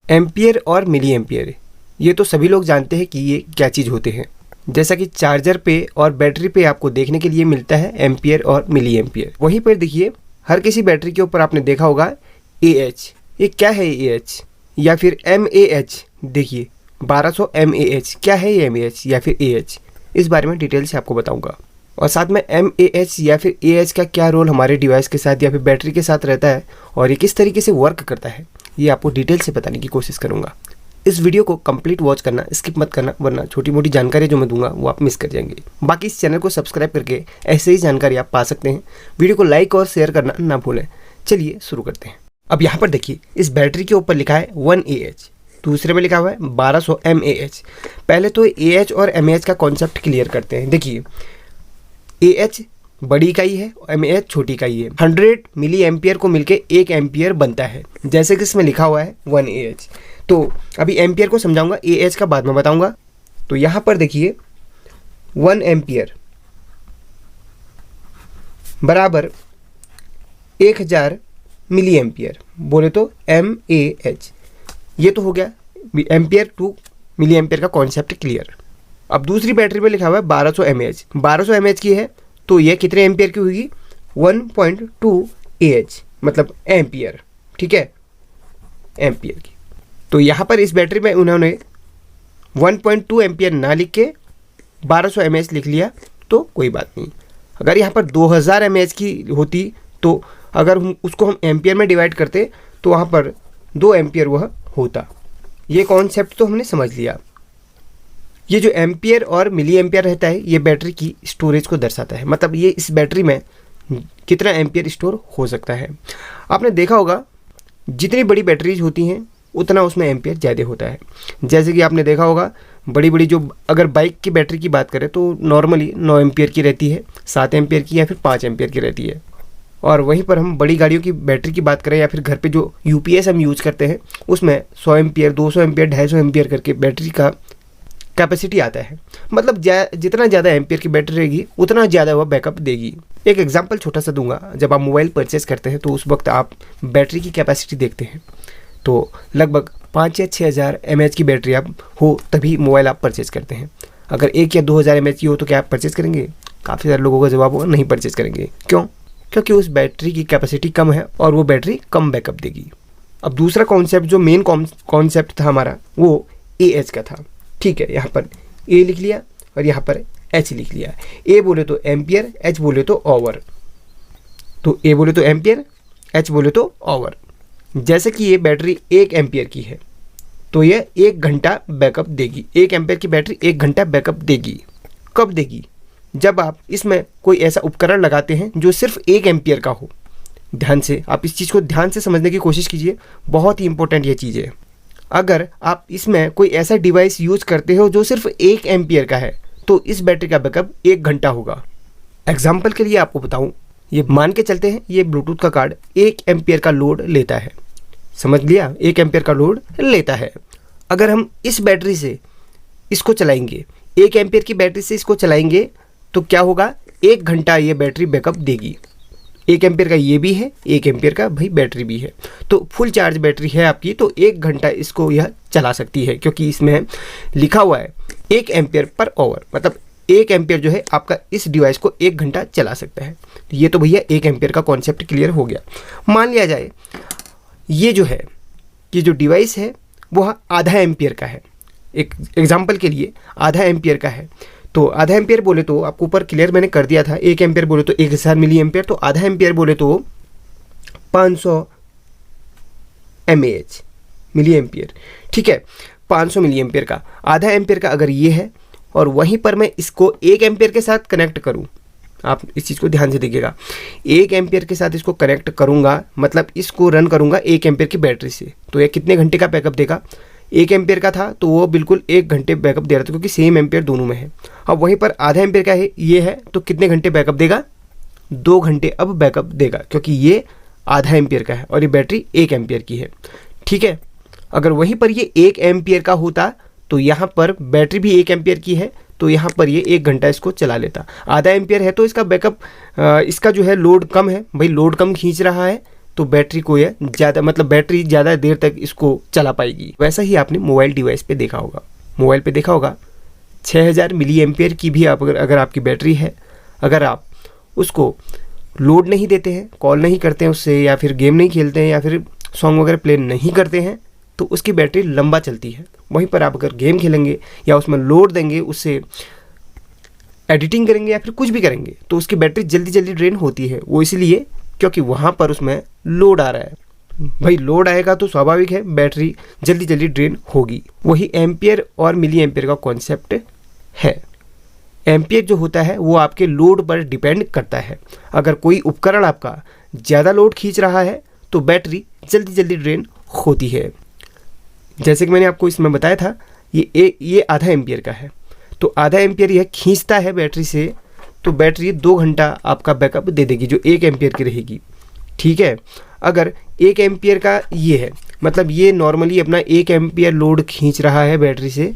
Ampere और milli ampere, ये तो सभी लोग जानते हैं कि ये क्या चीज़ होते हैं। जैसा कि चार्जर पे और बैटरी पे आपको देखने के लिए मिलता है एम्पियर और मिली एम्पियर। वहीं पर देखिए हर किसी बैटरी के ऊपर आपने देखा होगा AH। ये क्या है AH या फिर mAh? देखिए 1200 mAh क्या है ये mAh या फिर AH, इस बारे में डिटेल से आपको बताऊंगा। और साथ में mAh या फिर AH का क्या रोल हमारे डिवाइस के साथ या फिर बैटरी के साथ रहता है और ये किस तरीके से वर्क करता है, ये आपको डिटेल से बताने की कोशिश करूंगा। इस वीडियो को कंप्लीट वॉच करना, स्किप मत करना, वरना छोटी मोटी जानकारी जो मैं दूंगा वो आप मिस कर जाएंगे। बाकी इस चैनल को सब्सक्राइब करके ऐसे ही जानकारी आप पा सकते हैं। वीडियो को लाइक और शेयर करना ना भूलें। चलिए शुरू करते हैं। अब यहाँ पर देखिए इस बैटरी के ऊपर लिखा है 1AH, दूसरे में लिखा हुआ है 1200 mAh। पहले तो AH और mAh का कॉन्सेप्ट क्लियर करते हैं। देखिए AH बड़ी इकाई है और mAh छोटी इकाई है। 100 मिली एम्पियर को मिलके 1 एम्पियर बनता है, जैसे कि इसमें लिखा हुआ है 1AH। तो अभी एम्पियर को समझाऊंगा, AH का बाद में बताऊंगा। तो यहाँ पर देखिए 1 एम्पियर बराबर 1000 मिली एम्पियर, बोले तो mAh। ये तो हो गया एम्पियर टू मिली एम्पियर का कॉन्सेप्ट क्लियर। अब दूसरी बैटरी में लिखा हुआ है 1200 mAh। 1200 mAh की है तो ये कितने एम्पियर की होगी? 1.2 AH, मतलब एम्पियर। ठीक है, एम्पियर की। तो यहाँ पर इस बैटरी में उन्होंने 1.2 एम्पियर ना लिख के 1200 mAh लिख लिया तो कोई बात नहीं। अगर यहाँ पर 2000 mAh की होती तो अगर उसको हम एम्पियर में डिवाइड करते तो वहाँ पर 2 एम्पियर वह होता। ये कॉन्सेप्ट तो हमने समझ लिया। ये जो एम्पियर और मिली एम्पियर रहता है ये बैटरी की स्टोरेज को दर्शाता है, मतलब ये इस बैटरी में कितना एम्पियर स्टोर हो सकता है। आपने देखा होगा जितनी बड़ी बैटरीज होती हैं उतना उसमें एम्पियर ज़्यादा होता है। जैसे कि आपने देखा होगा बड़ी बड़ी जो अगर बाइक की बैटरी की बात करें तो नॉर्मली 9 एम्पियर की रहती है, 7 एम्पियर की या फिर 5 एम्पियर की रहती है। और वहीं पर हम बड़ी गाड़ियों की बैटरी की बात करें या फिर घर पे जो UPS हम यूज़ करते हैं उसमें 100 एम्पियर, 200 एम्पियर, 250 एम्पियर करके बैटरी का कैपेसिटी आता है। मतलब जितना ज़्यादा एम्पियर की बैटरी रहेगी उतना ज़्यादा वह बैकअप देगी। एक एग्जांपल छोटा सा दूंगा, जब आप मोबाइल परचेस करते हैं तो उस वक्त आप बैटरी की कैपेसिटी देखते हैं तो लगभग 5 या 6000 mAh की बैटरी आप हो तभी मोबाइल आप परचेज करते हैं। अगर 1 या 2000 mAh की हो तो क्या आप परचेज करेंगे? काफ़ी सारे लोगों का जवाब होगा नहीं परचेज करेंगे। क्यों? क्योंकि उस बैटरी की कैपेसिटी कम है और वो बैटरी कम बैकअप देगी। अब दूसरा कॉन्सेप्ट जो मेन कॉन्सेप्ट था हमारा वो AH का था। ठीक है, यहाँ पर A लिख लिया और यहाँ पर H लिख लिया। A बोले तो एम्पियर, H बोले तो आवर। तो A बोले तो एम्पियर, H बोले तो आवर। जैसे कि ये बैटरी 1 एम्पियर की है तो ये 1 घंटा बैकअप देगी। 1 एम्पियर की बैटरी 1 घंटा बैकअप देगी। कब देगी? जब आप इसमें कोई ऐसा उपकरण लगाते हैं जो सिर्फ 1 एम्पियर का हो। ध्यान से आप इस चीज़ को ध्यान से समझने की कोशिश कीजिए, बहुत ही इंपॉर्टेंट ये चीज़ है। अगर आप इसमें कोई ऐसा डिवाइस यूज करते हो जो सिर्फ 1 एम्पियर का है तो इस बैटरी का बैकअप 1 घंटा होगा। एग्जाम्पल के लिए आपको बताऊं, ये मान के चलते हैं ये ब्लूटूथ का कार्ड 1 एम्पियर का लोड लेता है। समझ लिया, 1 एम्पियर का लोड लेता है। अगर हम इस बैटरी से इसको चलाएंगे, 1 एम्पियर की बैटरी से इसको चलाएंगे तो क्या होगा? 1 घंटा ये बैटरी बैकअप देगी। 1 एम्पियर का ये भी है, 1 एम्पियर का भाई बैटरी भी है। तो फुल चार्ज बैटरी है आपकी तो 1 घंटा इसको यह चला सकती है, क्योंकि इसमें लिखा हुआ है 1 एम्पियर पर आवर, मतलब 1 एम्पियर जो है आपका इस डिवाइस को 1 घंटा चला सकता है। ये तो भैया 1 एम्पियर का कॉन्सेप्ट क्लियर हो गया। मान लिया जाए ये जो है कि जो डिवाइस है वह आधा एम्पियर का है। एक एग्जाम्पल के लिए आधा एम्पियर का है तो आधा एम्पियर बोले तो आपको ऊपर क्लियर मैंने कर दिया था। 1 एम्पियर बोले तो 1000 मिली एम्पियर, तो आधा एम्पियर बोले तो 500 mAh मिली एम्पियर। ठीक है, 500 मिली एम्पियर का आधा एम्पियर का अगर ये है और वहीं पर मैं इसको 1 एम्पियर के साथ कनेक्ट करूं, आप इस चीज़ को ध्यान से देखिएगा, 1 एम्पियर के साथ इसको कनेक्ट करूंगा मतलब इसको रन करूंगा 1 एम्पियर की बैटरी से, तो ये कितने घंटे का बैकअप देगा? 1 एम्पियर का था तो वो बिल्कुल 1 घंटे बैकअप दे रहा था, क्योंकि सेम एम्पियर दोनों में है। अब वहीं पर आधा एम्पियर का है ये है तो कितने घंटे बैकअप देगा? 2 घंटे अब बैकअप देगा, क्योंकि ये आधा एम्पियर का है और ये बैटरी 1 एम्पियर की है। ठीक है, अगर वहीं पर ये 1 एम्पियर का होता तो यहाँ पर बैटरी भी 1 एम्पियर की है तो यहाँ पर ये 1 घंटा इसको चला लेता। आधा एम्पियर है तो इसका बैकअप, इसका जो है लोड कम है, भाई लोड कम खींच रहा है तो बैटरी को यह ज़्यादा मतलब बैटरी ज़्यादा देर तक इसको चला पाएगी। वैसा ही आपने मोबाइल डिवाइस पे देखा होगा 6000 मिली एम्पियर की भी अगर आपकी बैटरी है, अगर आप उसको लोड नहीं देते हैं, कॉल नहीं करते हैं उससे, या फिर गेम नहीं खेलते हैं, या फिर सॉन्ग वगैरह प्ले नहीं करते हैं, तो उसकी बैटरी लंबा चलती है। वहीं पर आप अगर गेम खेलेंगे या उसमें लोड देंगे, उससे एडिटिंग करेंगे या फिर कुछ भी करेंगे, तो उसकी बैटरी जल्दी जल्दी ड्रेन होती है। वो इसलिए क्योंकि वहाँ पर उसमें लोड आ रहा है। भाई लोड आएगा तो स्वाभाविक है बैटरी जल्दी जल्दी ड्रेन होगी। वही एम्पियर और मिली एम्पियर का कॉन्सेप्ट है। एम्पियर जो होता है वो आपके लोड पर डिपेंड करता है। अगर कोई उपकरण आपका ज़्यादा लोड खींच रहा है तो बैटरी जल्दी जल्दी ड्रेन होती है। जैसे कि मैंने आपको इसमें बताया था, ये आधा एम्पियर का है, तो आधा एम्पियर यह खींचता है बैटरी से, तो बैटरी 2 घंटा आपका बैकअप दे देगी जो 1 एम्पियर की रहेगी। ठीक है, अगर 1 एम्पियर का ये है, मतलब ये नॉर्मली अपना 1 एम्पियर लोड खींच रहा है बैटरी से,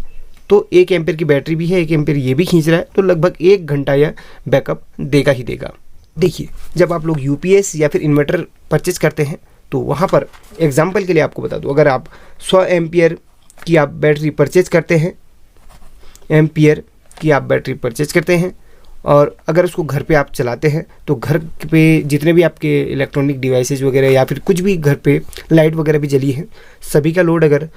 तो 1 एम्पियर की बैटरी भी है, 1 एम्पियर ये भी खींच रहा है, तो लगभग 1 घंटा यह बैकअप देगा ही देगा। देखिए, जब आप लोग यूपीएस या फिर इन्वर्टर परचेज करते हैं तो वहाँ पर एग्जाम्पल के लिए आपको बता दूँ, अगर आप 100 एम्पियर की आप बैटरी परचेज करते हैं और अगर उसको घर पे आप चलाते हैं, तो घर पे जितने भी आपके इलेक्ट्रॉनिक डिवाइसेस वगैरह या फिर कुछ भी घर पे लाइट वगैरह भी जली है, सभी का लोड अगर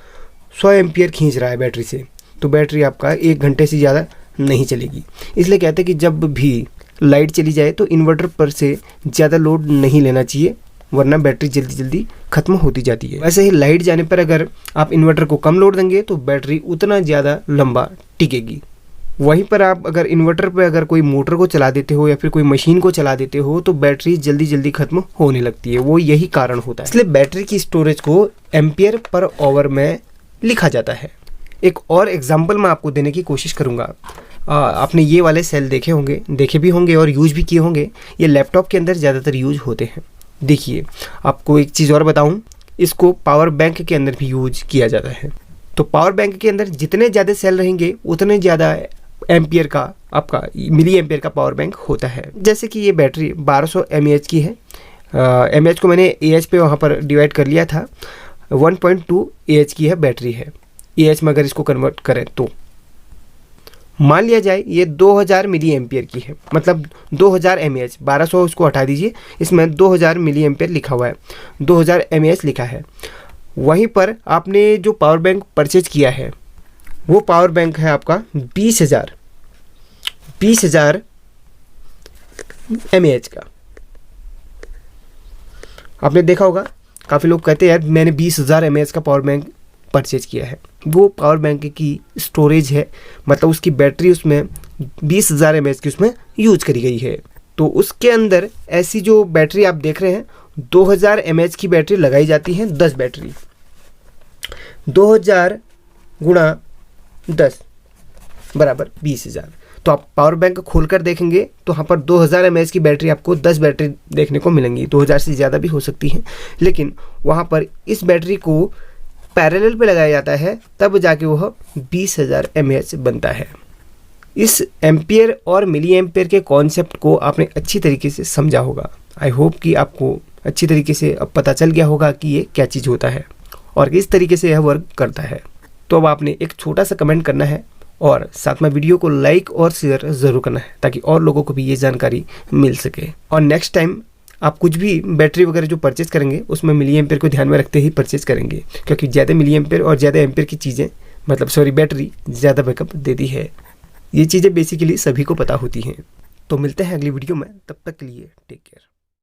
100 एम्पियर खींच रहा है बैटरी से, तो बैटरी आपका 1 घंटे से ज़्यादा नहीं चलेगी। इसलिए कहते हैं कि जब भी लाइट चली जाए तो इन्वर्टर पर से ज़्यादा लोड नहीं लेना चाहिए, वरना बैटरी जल्दी जल्दी ख़त्म होती जाती है। वैसे ही लाइट जाने पर अगर आप इन्वर्टर को कम लोड देंगे तो बैटरी उतना ज़्यादा लंबा टिकेगी। वहीं पर आप अगर इन्वर्टर पे अगर कोई मोटर को चला देते हो या फिर कोई मशीन को चला देते हो तो बैटरी जल्दी जल्दी ख़त्म होने लगती है। वो यही कारण होता है। इसलिए बैटरी की स्टोरेज को एम्पियर पर आवर में लिखा जाता है। एक और एग्जाम्पल मैं आपको देने की कोशिश करूँगा। आपने ये वाले सेल देखे भी होंगे और यूज भी किए होंगे। ये लैपटॉप के अंदर ज़्यादातर यूज होते हैं। देखिए, आपको एक चीज़ और बताऊं, इसको पावर बैंक के अंदर भी यूज किया जाता है। तो पावर बैंक के अंदर जितने ज़्यादा सेल रहेंगे उतने ज़्यादा एम्पियर का आपका मिली एम्पियर का पावर बैंक होता है। जैसे कि ये बैटरी 1200 mAh की है। mAh को मैंने AH पे वहाँ पर डिवाइड कर लिया था। 1.2 AH की है बैटरी है। AH में अगर इसको कन्वर्ट करें तो मान लिया जाए ये 2000 मिली एम्पियर की है, मतलब 2000 mAh। 1200 उसको हटा दीजिए, इसमें 2000 मिली एम्पियर लिखा हुआ है, 2000 mAh लिखा है। वहीं पर आपने जो पावर बैंक परचेज किया है वो पावर बैंक है आपका 20,000 mAh का। आपने देखा होगा काफ़ी लोग कहते हैं यार मैंने 20,000 mAh का पावर बैंक परचेज किया है। वो पावर बैंक की स्टोरेज है, मतलब उसकी बैटरी उसमें 20,000 mAh की उसमें यूज करी गई है। तो उसके अंदर ऐसी जो बैटरी आप देख रहे हैं 2000 mAh की बैटरी लगाई जाती है। 10 बैटरी 2000 गुणा 10 बराबर 20,000। तो आप पावर बैंक खोलकर देखेंगे तो वहाँ पर 2000 mAh की बैटरी आपको 10 बैटरी देखने को मिलेंगी। 2000 से ज़्यादा भी हो सकती हैं, लेकिन वहाँ पर इस बैटरी को पैरेलल पे लगाया जाता है, तब जाके वह 20,000 mAh बनता है। इस एम्पियर और मिली एम्पियर के कॉन्सेप्ट को आपने अच्छी तरीके से समझा होगा। आई होप कि आपको अच्छी तरीके से अब पता चल गया होगा कि ये क्या चीज़ होता है और किस तरीके से यह वर्क करता है। तो अब आपने एक छोटा सा कमेंट करना है और साथ में वीडियो को लाइक और शेयर ज़रूर करना है, ताकि और लोगों को भी ये जानकारी मिल सके। और नेक्स्ट टाइम आप कुछ भी बैटरी वगैरह जो परचेज करेंगे उसमें मिली एम्पियर को ध्यान में रखते ही परचेज करेंगे, क्योंकि ज़्यादा मिली एम्पियर और ज़्यादा एम्पियर की चीज़ें बैटरी ज़्यादा बैकअप देती है। ये चीज़ें बेसिकली सभी को पता होती हैं। तो मिलते हैं अगली वीडियो में, तब तक के लिए टेक केयर।